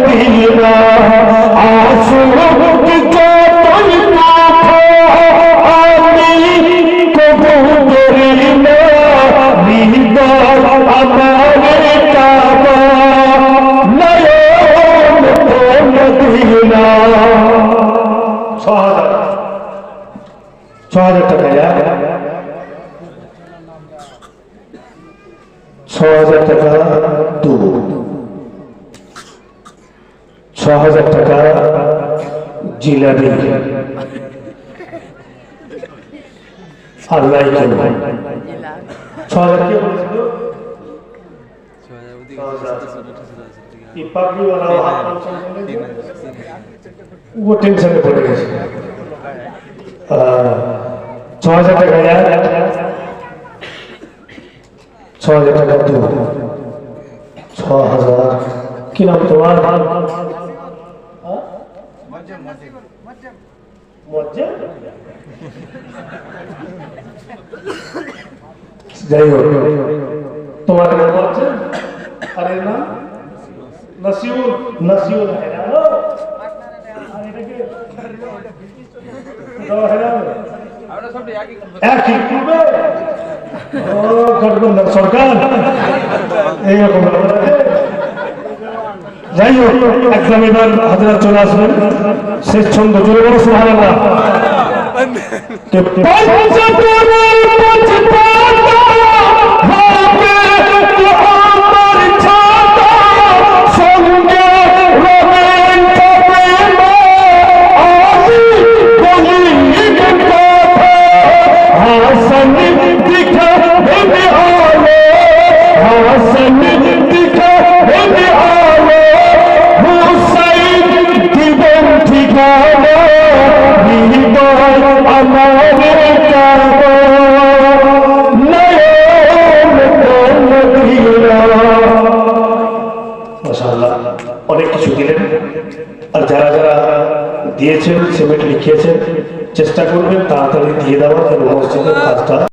Medina আসুক যতই আমি কবু করি না হৃদয় আমার কাবা নয়ন মদিনা 6,000 টাকা 6,000 টাকা 6,000 টাকা জিলাপি আল্লাহ 6,000 কি বলছিল वो टेंशन में पड़ गए 6,000 টাকা 6,000 টাকা 6,000 কি নাম তোমার যাই হোক তোমার নাম হচ্ছে আরে না নসিউল সরকার এইরকম যাই হোক একদম এবার হাজার চলে আসবেন শেষ ছন্দ জোরে বড় সুবহানাল্লাহ অনেক কিছু দিলেন আর যারা যারা দিয়েছেন সিমেন্ট লিখিয়েছেন চেষ্টা করবেন তাড়াতাড়ি দিয়ে দেওয়ার মসজিদের কাজটা